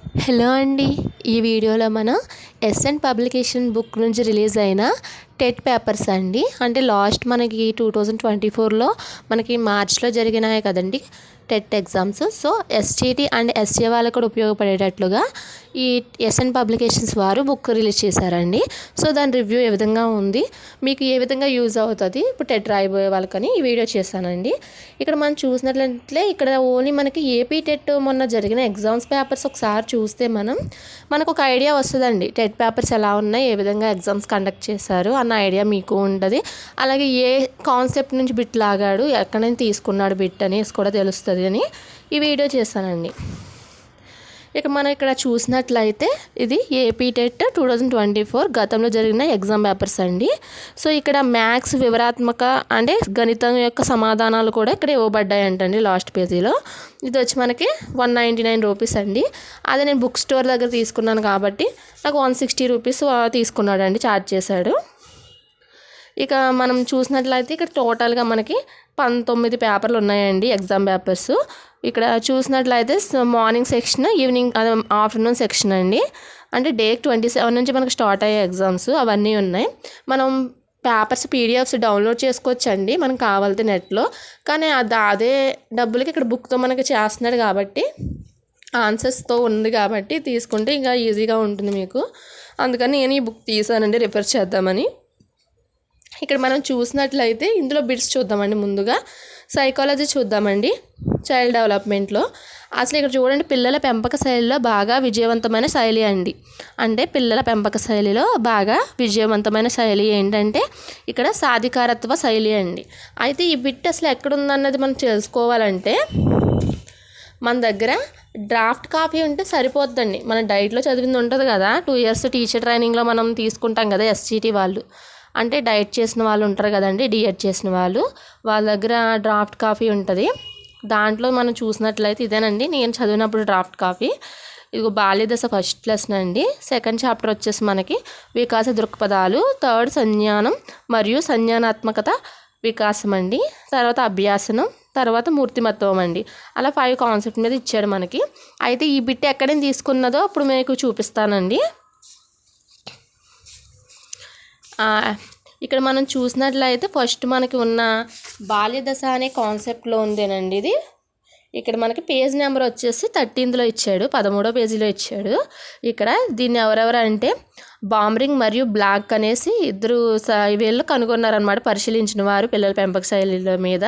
Hello అండి. ఈ వీడియోలో మనం ఎస్ఎన్ పబ్లికేషన్ బుక్ నుంచి రిలీజ్ అయిన టెట్ పేపర్స్ అండి. అంటే లాస్ట్ మనకి 2024లో మనకి మార్చ్లో జరిగినాయి కదండి TET exams. So STT and SA వాళ్ళకు కూడా ఉపయోగపడేటట్లుగా ఈ ఎస్ఎన్ పబ్లికేషన్స్ వారు బుక్ రిలీజ్ చేశారండి. సో దాని రివ్యూ ఏ విధంగా ఉంది, మీకు ఏ విధంగా యూజ్ అవుతుంది ఇప్పుడు టెట్ రాయబోయే వాళ్ళకని ఈ వీడియో చేశానండి. ఇక్కడ మనం చూసినట్లయితే ఇక్కడ ఓన్లీ మనకి ఏపీ టెట్ మొన్న జరిగిన ఎగ్జామ్స్ పేపర్స్ ఒకసారి చూస్తే మనకు ఒక ఐడియా వస్తుందండి. టెట్ పేపర్స్ ఎలా ఉన్నాయి, ఏ విధంగా ఎగ్జామ్స్ కండక్ట్ చేశారు అన్న ఐడియా మీకు ఉంటుంది. అలాగే ఏ కాన్సెప్ట్ నుంచి బిట్ లాగాడు, ఎక్కడి నుంచి తీసుకున్నాడు బిట్ అనేసి కూడా తెలుస్తుంది అని ఈ వీడియో చేశానండి. ఇక మనం ఇక్కడ చూసినట్లయితే ఇది ఏపీ టెట్ 2024 గతంలో జరిగిన ఎగ్జామ్ పేపర్స్ అండి. సో ఇక్కడ మ్యాథ్స్ వివరాత్మక అంటే గణితం యొక్క సమాధానాలు కూడా ఇక్కడ ఇవ్వబడ్డాయి అంటండి లాస్ట్ పేజీలో. ఇది వచ్చి మనకి 199 రూపీస్ అండి. అదే నేను బుక్ స్టోర్ దగ్గర తీసుకున్నాను కాబట్టి నాకు 160 రూపీస్ తీసుకున్నాడు అండి, ఛార్జ్ చేశాడు. ఇక మనం చూసినట్లయితే ఇక్కడ టోటల్గా మనకి 19 పేపర్లు ఉన్నాయండి ఎగ్జామ్ పేపర్స్. ఇక్కడ చూసినట్లయితే morning section, evening afternoon section అండి. అంటే డే 27 నుంచి మనకు స్టార్ట్ అయ్యే ఎగ్జామ్స్ అవన్నీ ఉన్నాయి. మనం పేపర్స్ పీడిఎఫ్స్ డౌన్లోడ్ చేసుకోవచ్చండి మనకు కావాలితే నెట్లో. కానీ అదే డబ్బులకి ఇక్కడ బుక్తో మనకి చేస్తున్నాడు కాబట్టి ఆన్సర్స్తో ఉంది కాబట్టి తీసుకుంటే ఇంకా ఈజీగా ఉంటుంది మీకు. అందుకని నేను ఈ బుక్ తీసానండి రిఫర్ చేద్దామని. ఇక్కడ మనం చూసినట్లయితే ఇందులో బిట్స్ చూద్దామండి. ముందుగా సైకాలజీ చూద్దామండి. చైల్డ్ డెవలప్మెంట్లో అసలు ఇక్కడ చూడండి, పిల్లల పెంపక శైలిలో బాగా విజయవంతమైన శైలి అండి. అంటే పిల్లల పెంపక శైలిలో బాగా విజయవంతమైన శైలి ఏంటంటే ఇక్కడ సాధికారత్వ శైలి అండి. అయితే ఈ బిట్ అసలు ఎక్కడుందన్నది మనం తెలుసుకోవాలంటే మన దగ్గర డ్రాఫ్ట్ కాపీ ఉంటే సరిపోద్దండి. మన డైట్లో చదివింది ఉంటుంది కదా, 2 years టీచర్ ట్రైనింగ్లో మనం తీసుకుంటాం కదా ఎస్జీటీ వాళ్ళు, అంటే డైట్ చేసిన వాళ్ళు ఉంటారు కదండి, డిఎడ్ చేసిన వాళ్ళు, వాళ్ళ దగ్గర డ్రాఫ్ట్ కాపీ ఉంటుంది. దాంట్లో మనం చూసినట్లయితే ఇదేనండి నేను చదివినప్పుడు డ్రాఫ్ట్ కాపీ. ఇదిగో బాల్యదశ ఫస్ట్ లెసన్ అండి. సెకండ్ చాప్టర్ వచ్చేసి మనకి వికాస దృక్పథాలు, థర్డ్ సంజ్ఞానం మరియు సంజ్ఞానాత్మకత వికాసం అండి, తర్వాత అభ్యాసనం, తర్వాత మూర్తిమత్వం అండి. అలా 5 కాన్సెప్ట్ మీద ఇచ్చాడు మనకి. అయితే ఈ బిట్ ఎక్కడేం తీసుకున్నదో ఇప్పుడు మీకు చూపిస్తానండి. ఇక్కడ మనం చూసినట్లయితే ఫస్ట్ మనకి ఉన్న బాల్యదశ అనే కాన్సెప్ట్లో ఉందేనండి ఇది. ఇక్కడ మనకి పేజ్ నెంబర్ వచ్చేసి 13లో ఇచ్చాడు, 13వ పేజీలో ఇచ్చాడు. ఇక్కడ దీన్ని ఎవరెవరు అంటే బామ్రింగ్ మరియు బ్లాక్ అనేసి ఇద్దరు వీళ్ళు కనుగొన్నారనమాట, పరిశీలించిన వారు పిల్లల పెంపక శైలిల మీద.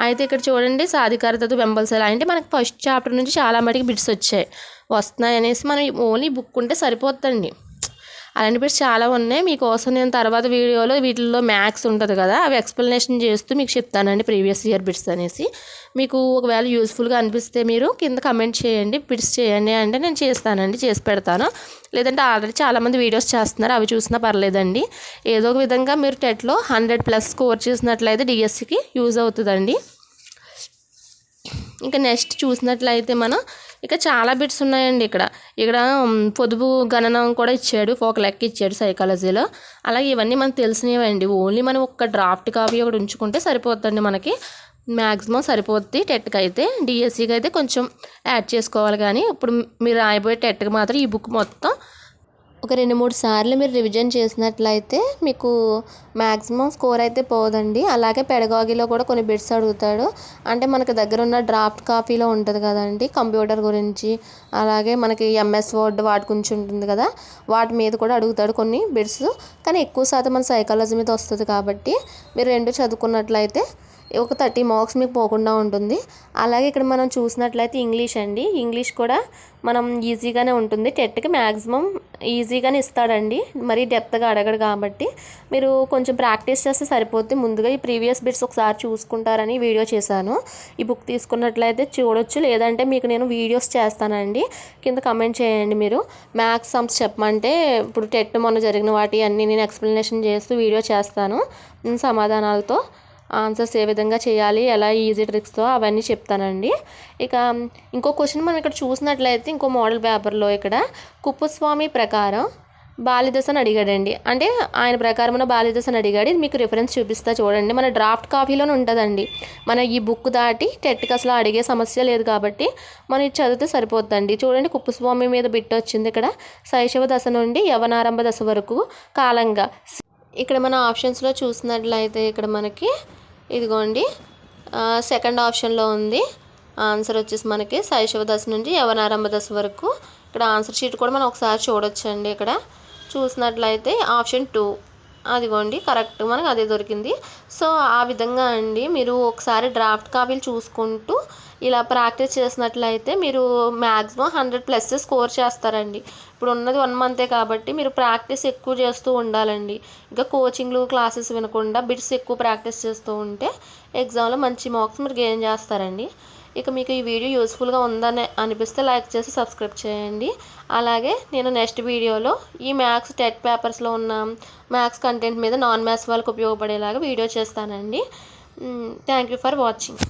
అయితే ఇక్కడ చూడండి సాధికారతతో పెంపక శైలి అంటే మనకి ఫస్ట్ చాప్టర్ నుంచి చాలా మటుకు బిట్స్ వస్తున్నాయి అనేసి మనం ఓన్లీ బుక్ ఉంటే సరిపోతుందండి. అలాంటి బిట్స్ చాలా ఉన్నాయి. మీకోసం నేను తర్వాత వీడియోలో వీటిల్లో మ్యాథ్స్ ఉంటుంది కదా, అవి ఎక్స్ప్లెనేషన్ చేస్తూ మీకు చెప్తానండి ప్రీవియస్ ఇయర్ బిట్స్ అనేసి. మీకు ఒకవేళ యూస్ఫుల్గా అనిపిస్తే మీరు కింద కమెంట్ చేయండి, బిట్స్ చేయండి అంటే నేను చేస్తానండి, చేసి పెడతాను. లేదంటే ఆల్రెడీ చాలామంది వీడియోస్ చేస్తున్నారు, అవి చూసినా పర్లేదండి. ఏదో ఒక విధంగా మీరు టెట్లో 100+ స్కోర్ చేసినట్లయితే డిఎస్సికి యూజ్ అవుతుందండి. ఇంకా నెక్స్ట్ చూసినట్లయితే మనం ఇక చాలా బిట్స్ ఉన్నాయండి. ఇక్కడ పొదుపు గణనం కూడా ఇచ్చాడు, ఒక లెక్క ఇచ్చాడు సైకాలజీలో. అలాగే ఇవన్నీ మనకు తెలిసినవండి. ఓన్లీ మనం ఒక డ్రాఫ్ట్ కాపీ ఒకటి ఉంచుకుంటే సరిపోతుందండి, మనకి మ్యాక్సిమం సరిపోద్ది. టెట్కి అయితే, డిఎస్సికి అయితే కొంచెం యాడ్ చేసుకోవాలి. కానీ ఇప్పుడు మీరు రాయబోయే టెట్కి మాత్రం ఈ బుక్ మొత్తం ఒక 2-3 సార్లు మీరు రివిజన్ చేసినట్లయితే మీకు మ్యాక్సిమం స్కోర్ అయితే పోదండి. అలాగే పెడగాగిలో కూడా కొన్ని బిట్స్ అడుగుతాడు. అంటే మనకు దగ్గర ఉన్న డ్రాఫ్ట్ కాపీలో ఉంటుంది కదండి కంప్యూటర్ గురించి, అలాగే మనకి ఎంఎస్ వర్డ్ వాటి గురించి ఉంటుంది కదా, వాటి మీద కూడా అడుగుతాడు కొన్ని బిట్స్. కానీ ఎక్కువ శాతం మన సైకాలజీ మీద వస్తుంది కాబట్టి మీరు 2 చదువుకున్నట్లయితే ఒక 30 మార్క్స్ మీకు పోకుండా ఉంటుంది. అలాగే ఇక్కడ మనం చూసినట్లయితే ఇంగ్లీష్ అండి. ఇంగ్లీష్ కూడా మనం ఈజీగానే ఉంటుంది. టెట్కి మ్యాక్సిమం ఈజీగానే ఇస్తాడండి, మరీ డెప్త్గా అడగడు కాబట్టి మీరు కొంచెం ప్రాక్టీస్ చేస్తే సరిపోద్ది. ముందుగా ఈ ప్రీవియస్ బిట్స్ ఒకసారి చూసుకుంటారని వీడియో చేశాను. ఈ బుక్ తీసుకున్నట్లయితే చూడొచ్చు, లేదంటే మీకు నేను వీడియోస్ చేస్తానండి, కింద కమెంట్ చేయండి. మీరు మ్యాథ్స్ సమ్స్ చెప్పమంటే ఇప్పుడు టెట్ మొన్న జరిగిన వాటి అన్నీ నేను ఎక్స్ప్లెనేషన్ చేస్తూ వీడియో చేస్తాను, సమాధానాలతో ఆన్సర్స్ ఏ విధంగా చేయాలి, ఎలా ఈజీ ట్రిక్స్తో అవన్నీ చెప్తానండి. ఇక ఇంకో క్వశ్చన్ మనం ఇక్కడ చూసినట్లయితే ఇంకో మోడల్ పేపర్లో ఇక్కడ కుప్పస్వామి ప్రకారం బాల్యదశను అడిగాడండి. అంటే ఆయన ప్రకారమున బాల్యదశను అడిగాడు. ఇది మీకు రిఫరెన్స్ చూపిస్తా చూడండి. మన డ్రాఫ్ట్ కాపీలోనే ఉంటుందండి. మన ఈ బుక్ దాటి టెట్కి అసలు అడిగే సమస్య లేదు కాబట్టి మనం ఇది చదివితే సరిపోద్దండి. చూడండి, కుప్పస్వామి మీద బిట్ వచ్చింది ఇక్కడ. శైశవ దశ నుండి యవనారంభ దశ వరకు కాలంగా. ఇక్కడ మన ఆప్షన్స్లో చూసినట్లయితే ఇక్కడ మనకి ఇదిగోండి సెకండ్ ఆప్షన్లో ఉంది. ఆన్సర్ వచ్చేసి మనకి శైశవ దశ నుండి యవనారంభ దశ వరకు. ఇక్కడ ఆన్సర్ షీట్ కూడా మనం ఒకసారి చూడొచ్చండి. ఇక్కడ చూసినట్లయితే ఆప్షన్ 2 అదిగోండి కరెక్ట్, మనకు అదే దొరికింది. సో ఆ విధంగా అండి మీరు ఒకసారి డ్రాఫ్ట్ కాపీలు చూసుకుంటూ ఇలా ప్రాక్టీస్ చేసినట్లయితే మీరు మ్యాక్సిమం 100+ స్కోర్ చేస్తారండి. ఇప్పుడు ఉన్నది 1 మంతే కాబట్టి మీరు ప్రాక్టీస్ ఎక్కువ చేస్తూ ఉండాలండి. ఇంకా కోచింగ్లు క్లాసెస్ వినకుండా బిట్స్ ఎక్కువ ప్రాక్టీస్ చేస్తూ ఉంటే ఎగ్జామ్లో మంచి మార్క్స్ మీరు గెయిన్ చేస్తారండి. ఇక మీకు ఈ వీడియో యూస్ఫుల్గా ఉందని అనిపిస్తే లైక్ చేసి సబ్స్క్రైబ్ చేయండి. అలాగే నేను నెక్స్ట్ వీడియోలో ఈ మ్యాథ్స్ టెట్ పేపర్స్లో ఉన్న మ్యాథ్స్ కంటెంట్ మీద నాన్ మ్యాథ్స్ వాళ్ళకి ఉపయోగపడేలాగా వీడియో చేస్తానండి. Thank you for watching.